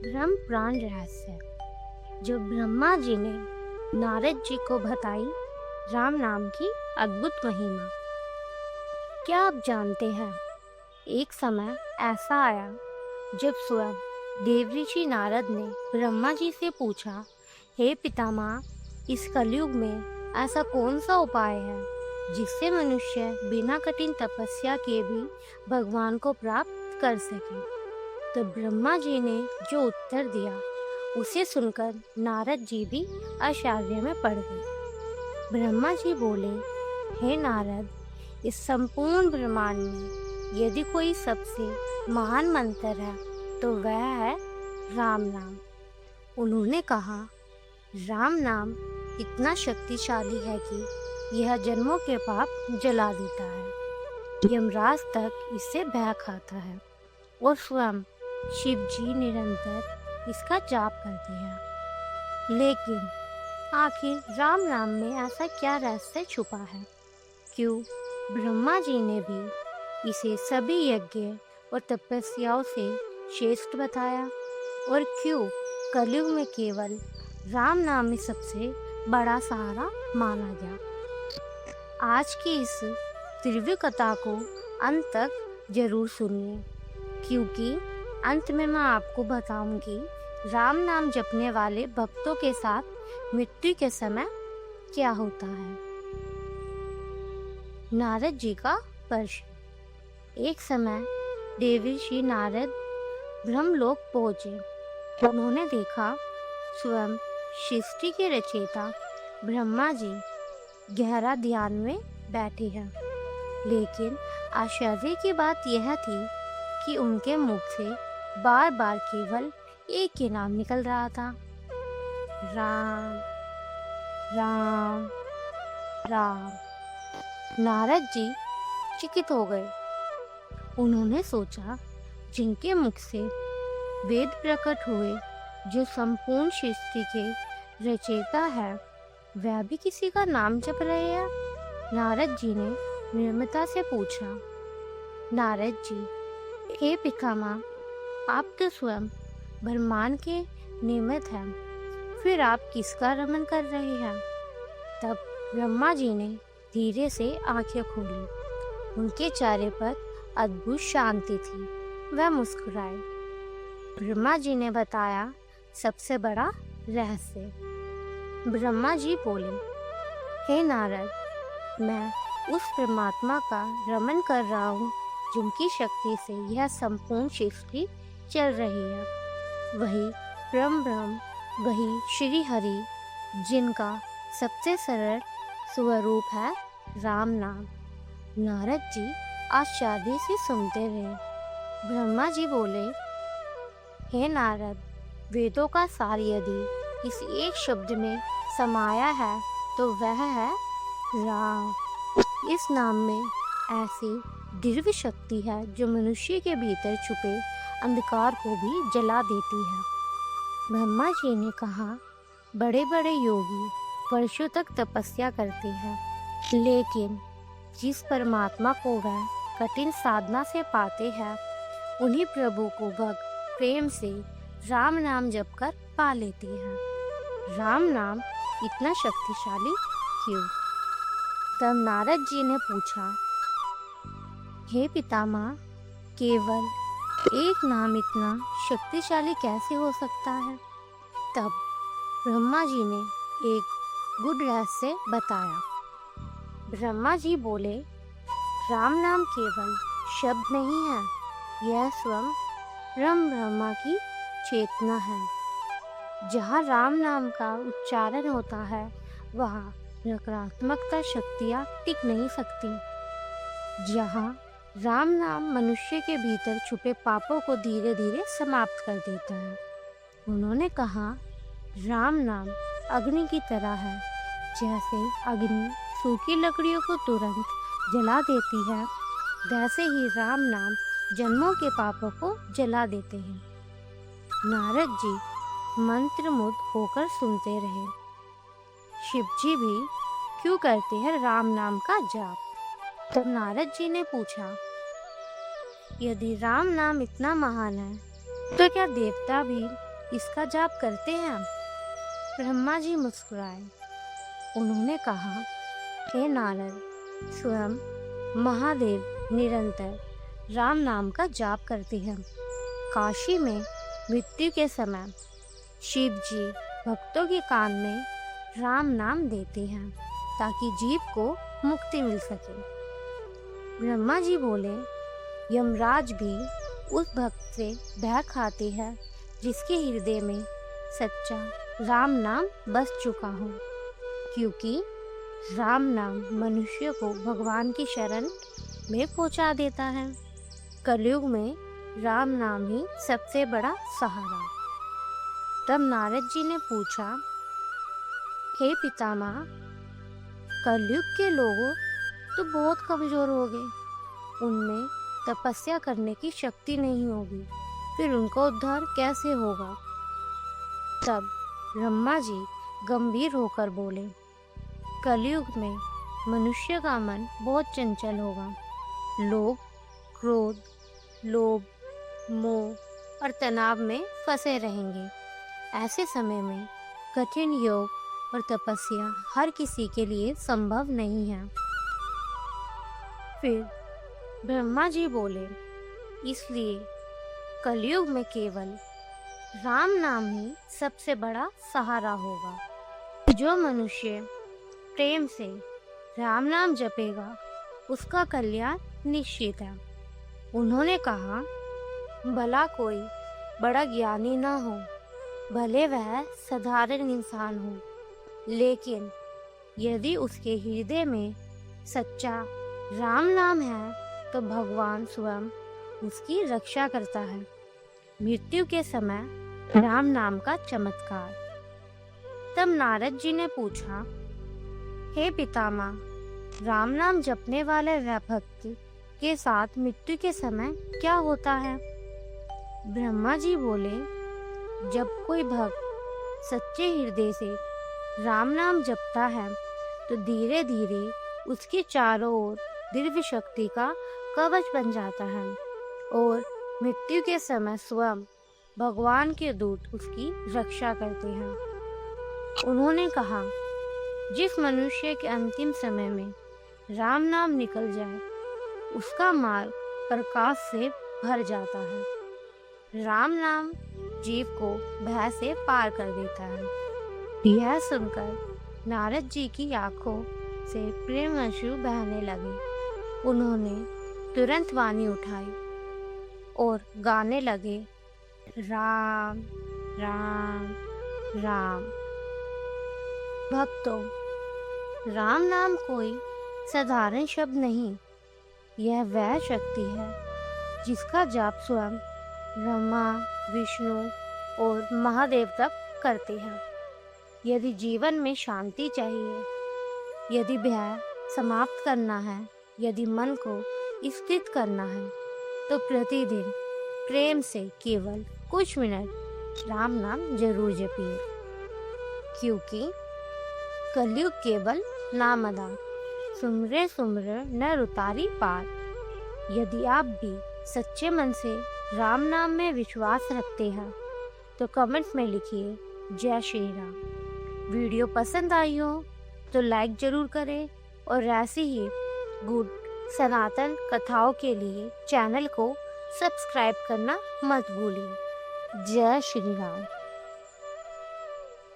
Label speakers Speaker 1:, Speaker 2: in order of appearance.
Speaker 1: ब्रह्म पुराण रहस्य जो ब्रह्मा जी ने नारद जी को बताई राम नाम की अद्भुत महिमा। क्या आप जानते हैं, एक समय ऐसा आया जब स्वयं देवऋषि नारद ने ब्रह्मा जी से पूछा, हे पितामह, इस कलयुग में ऐसा कौन सा उपाय है जिससे मनुष्य बिना कठिन तपस्या के भी भगवान को प्राप्त कर सके। तो ब्रह्मा जी ने जो उत्तर दिया उसे सुनकर नारद जी भी आश्चर्य में पड़ गए। ब्रह्मा जी बोले, हे नारद, इस संपूर्ण ब्रह्मांड में यदि कोई सबसे महान मंत्र है तो वह है राम नाम। उन्होंने कहा, राम नाम इतना शक्तिशाली है कि यह जन्मों के पाप जला देता है। यमराज तक इससे भय खाता है और स्वयं शिव जी निरंतर इसका जाप करते हैं। लेकिन आखिर राम नाम में ऐसा क्या रहस्य छुपा है? क्यों ब्रह्मा जी ने भी इसे सभी यज्ञ और तपस्याओं से श्रेष्ठ बताया? और क्यों कलयुग में केवल राम नाम ही सबसे बड़ा सहारा माना गया? आज की इस दिव्य कथा को अंत तक जरूर सुनिए, क्योंकि अंत में मैं आपको बताऊंगी राम नाम जपने वाले भक्तों के साथ मृत्यु के समय क्या होता है। नारद जी का प्रश्न। एक समय देवर्षि नारद ब्रह्मलोक पहुंचे। उन्होंने देखा स्वयं सृष्टि के रचयिता ब्रह्मा जी गहरा ध्यान में बैठे हैं। लेकिन आश्चर्य की बात यह थी कि उनके मुख से बार बार केवल एक ही नाम निकल रहा था, राम राम राम। नारद जी चकित हो गए। उन्होंने सोचा, जिनके मुख से वेद प्रकट हुए, जो संपूर्ण सृष्टि के रचयिता है, वह भी किसी का नाम जप रहे हैं। नारद जी ने निर्ममता से पूछा, नारद जी, हे पितामह, आप तो स्वयं ब्रह्मांड के निमित्त हैं, फिर आप किसका रमन कर रहे हैं? तब ब्रह्मा जी ने धीरे से आंखें खोली। उनके चेहरे पर अद्भुत शांति थी। वह मुस्कुराए। ब्रह्मा जी ने बताया सबसे बड़ा रहस्य। ब्रह्मा जी बोले, हे नारद, मैं उस परमात्मा का रमन कर रहा हूँ जिनकी शक्ति से यह संपूर्ण सृष्टि चल रही है। वही ब्रह्म, वही श्री हरि, जिनका सबसे सरल स्वरूप है राम नाम। नारद जी आश्चर्य से सुनते रहे। ब्रह्मा जी बोले, हे नारद, वेदों का सार यदि इस एक शब्द में समाया है तो वह है राम। इस नाम में ऐसी दिव्य शक्ति है जो मनुष्य के भीतर छुपे अंधकार को भी जला देती है। ब्रह्मा जी ने कहा, बड़े बड़े योगी वर्षों तक तपस्या करते हैं, लेकिन जिस परमात्मा को वह कठिन साधना से पाते हैं, उन्हीं प्रभु को भक्त प्रेम से राम नाम जप कर पा लेते हैं। राम नाम इतना शक्तिशाली क्यों? तब नारद जी ने पूछा, हे पितामह, केवल एक नाम इतना शक्तिशाली कैसे हो सकता है? तब ब्रह्मा जी ने एक गुड रहस्य बताया। ब्रह्मा जी बोले, राम नाम केवल शब्द नहीं है, यह स्वयं ब्रह्मा की चेतना है। जहाँ राम नाम का उच्चारण होता है, वहाँ नकारात्मकता शक्तियाँ टिक नहीं सकती। जहाँ राम नाम मनुष्य के भीतर छुपे पापों को धीरे धीरे समाप्त कर देता है। उन्होंने कहा, राम नाम अग्नि की तरह है। जैसे अग्नि सूखी लकड़ियों को तुरंत जला देती है, वैसे ही राम नाम जन्मों के पापों को जला देते हैं। नारद जी मंत्रमुग्ध होकर सुनते रहे। शिव जी भी क्यों करते हैं राम नाम का जाप? तब नारद जी ने पूछा, यदि राम नाम इतना महान है तो क्या देवता भी इसका जाप करते हैं? ब्रह्मा जी मुस्कुराए। उन्होंने कहा, हे नारद, स्वयं महादेव निरंतर राम नाम का जाप करते हैं। काशी में मृत्यु के समय शिव जी भक्तों के कान में राम नाम देते हैं ताकि जीव को मुक्ति मिल सके। ब्रह्मा जी बोले, यमराज भी उस भक्त से भय खाते हैं जिसके हृदय में सच्चा राम नाम बस चुका हो, क्योंकि राम नाम मनुष्य को भगवान की शरण में पहुंचा देता है। कलयुग में राम नाम ही सबसे बड़ा सहारा। तब नारद जी ने पूछा, हे पितामह, कलयुग के लोग तो बहुत कमजोर हो गए, उनमें तपस्या करने की शक्ति नहीं होगी, फिर उनका उद्धार कैसे होगा? तब ब्रह्मा जी गंभीर होकर बोले, कलयुग में मनुष्य का मन बहुत चंचल होगा। लोग क्रोध, लोभ, मोह और तनाव में फंसे रहेंगे। ऐसे समय में कठिन योग और तपस्या हर किसी के लिए संभव नहीं है। फिर ब्रह्मा जी बोले, इसलिए कलयुग में केवल राम नाम ही सबसे बड़ा सहारा होगा। जो मनुष्य प्रेम से राम नाम जपेगा उसका कल्याण निश्चित है। उन्होंने कहा, भला कोई बड़ा ज्ञानी ना हो, भले वह साधारण इंसान हो, लेकिन यदि उसके हृदय में सच्चा राम नाम है तो भगवान स्वयं उसकी रक्षा करता है। मृत्यु के समय राम नाम का चमत्कार। तब नारद जी ने पूछा, हे पितामह, राम नाम जपने वाले वह भक्त के साथ मृत्यु के समय क्या होता है? ब्रह्मा जी बोले, जब कोई भक्त सच्चे हृदय से राम नाम जपता है तो धीरे धीरे उसके चारों ओर दिव्य शक्ति का कवच बन जाता है और मृत्यु के समय स्वयं भगवान के दूत उसकी रक्षा करते हैं। उन्होंने कहा, जिस मनुष्य के अंतिम समय में राम नाम निकल जाए उसका मार्ग प्रकाश से भर जाता है। राम नाम जीव को भय से पार कर देता है। यह सुनकर नारद जी की आंखों से प्रेम अश्रु बहने लगे। उन्होंने तुरंत वाणी उठाई और गाने लगे, राम राम राम। भक्तों, राम नाम कोई साधारण शब्द नहीं, यह वह शक्ति है जिसका जाप स्वयं ब्रह्मा, विष्णु और महादेव तक करते हैं। यदि जीवन में शांति चाहिए, यदि भय समाप्त करना है, यदि मन को स्थिर करना है, तो प्रतिदिन प्रेम से केवल कुछ मिनट राम नाम जरूर जपिए, क्योंकि कलयुग केवल नाम अदा, सुमरे सुमरे नर उतारी पार। यदि आप भी सच्चे मन से राम नाम में विश्वास रखते हैं तो कमेंट में लिखिए, जय श्री राम। वीडियो पसंद आई हो तो लाइक जरूर करें और ऐसी ही गुड सनातन कथाओं के लिए चैनल को सब्सक्राइब करना मत भूलिए। जय श्री राम।